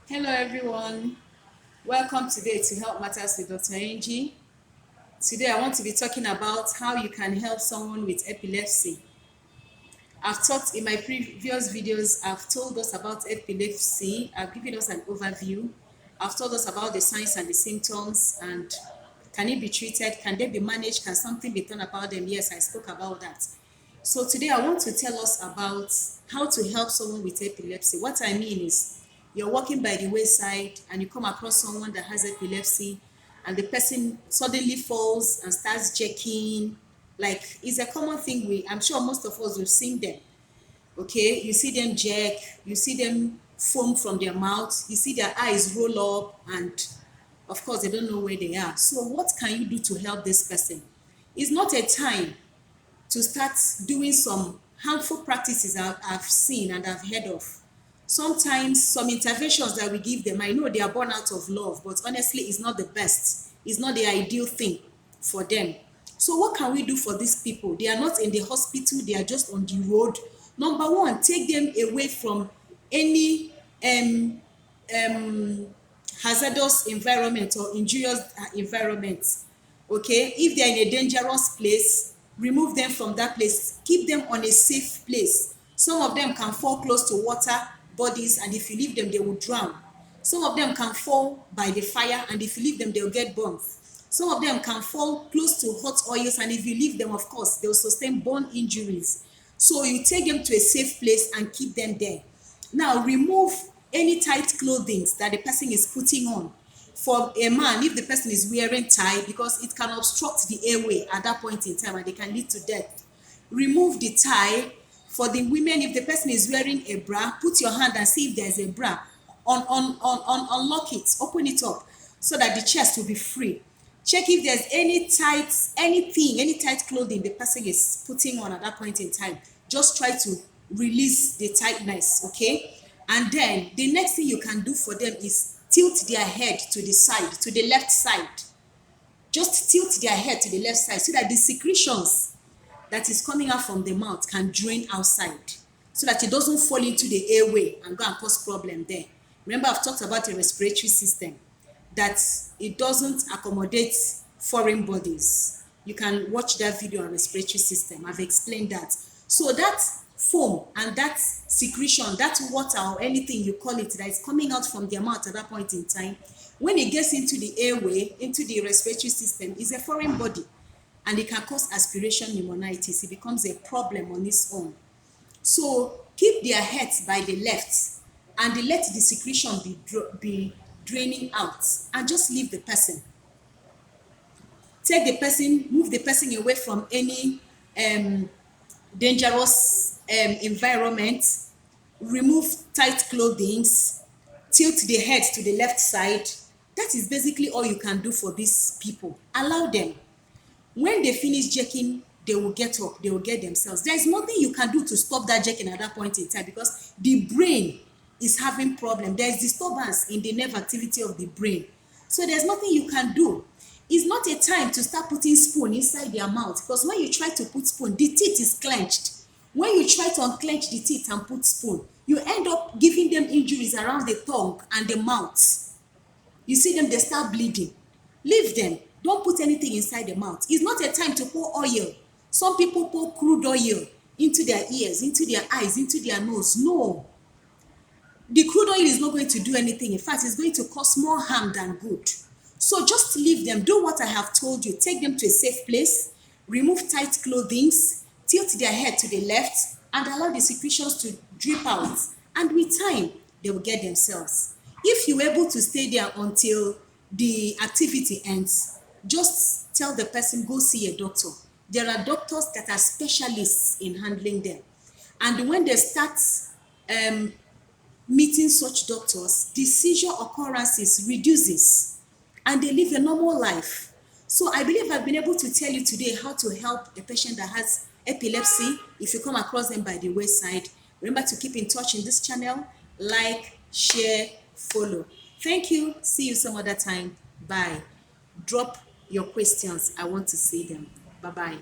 Hello everyone, welcome today to Help Matters with Dr. Angie. Today I want to be talking about how you can help someone with epilepsy. I've talked in my previous videos, I've told us about epilepsy, I've given us an overview, I've told us about the signs and the symptoms and can it be treated, can they be managed, can something be done about them? Yes, I spoke about that. So today I want to tell us about how to help someone with epilepsy. What I mean is you're walking by the wayside and you come across someone that has epilepsy and the person suddenly falls and starts jerking. Like it's a common thing, I'm sure most of us have seen them. Okay, you see them jerk, you see them foam from their mouth, you see their eyes roll up, and of course they don't know where they are. So what can you do to help this person? It's not a time to start doing some harmful practices I've seen and I've heard of. Sometimes some interventions that we give them, I know they are born out of love, but honestly, it's not the best. It's not the ideal thing for them. So what can we do for these people? They are not in the hospital, they are just on the road. Number one, take them away from any hazardous environment or injurious environment. Okay, if they're in a dangerous place, remove them from that place, keep them on a safe place. Some of them can fall close to water bodies, and if you leave them they will drown. Some of them can fall by the fire, and if you leave them they'll get burned. Some of them can fall close to hot oils, and if you leave them, of course, they'll sustain burn injuries. So you take them to a safe place and keep them there. Now remove any tight clothing that the person is putting on. For a man, if the person is wearing tie, because it can obstruct the airway at that point in time and they can lead to death, remove the tie. For the women, if the person is wearing a bra, put your hand and see if there's a bra. Unlock it, open it up so that the chest will be free. Check if there's any tight clothing the person is putting on at that point in time. Just try to release the tightness, okay? And then the next thing you can do for them is tilt their head to the side, to the left side. Just tilt their head to the left side so that the secretions that is coming out from the mouth can drain outside, so that it doesn't fall into the airway and go and cause problem there. Remember, I've talked about the respiratory system, that it doesn't accommodate foreign bodies. You can watch that video on respiratory system. I've explained that. So that foam and that secretion, that water or anything you call it, that is coming out from their mouth at that point in time, when it gets into the airway, into the respiratory system, is a foreign body and it can cause aspiration pneumonitis. It becomes a problem on its own. So keep their heads by the left and let the secretion be draining out, and just leave the person. Move the person away from any dangerous environment. Remove tight clothing, tilt the head to the left side. That is basically all you can do for these people. Allow them. When they finish jerking, they will get up, they will get themselves. There is nothing you can do to stop that jerking at that point in time, because the brain is having problem. There is disturbance in the nerve activity of the brain. So there's nothing you can do. It's not a time to start putting spoon inside their mouth, because when you try to put spoon, the teeth is clenched. When you try to unclench the teeth and put spoon, you end up giving them injuries around the tongue and the mouth. You see them, they start bleeding. Leave them. Don't put anything inside the mouth. It's not a time to pour oil. Some people pour crude oil into their ears, into their eyes, into their nose. No. The crude oil is not going to do anything. In fact, it's going to cause more harm than good. So just leave them. Do what I have told you. Take them to a safe place. Remove tight clothing. Tilt their head to the left and allow the secretions to drip out. And with time, they will get themselves. If you're able to stay there until the activity ends, just tell the person, go see a doctor. There are doctors that are specialists in handling them. And when they start meeting such doctors, the seizure occurrences reduces and they live a normal life. So I believe I've been able to tell you today how to help a patient that has epilepsy. If you come across them by the wayside, remember to keep in touch in this channel. Like, share, follow. Thank you. See you some other time. Bye. Drop your questions. I want to see them. Bye-bye.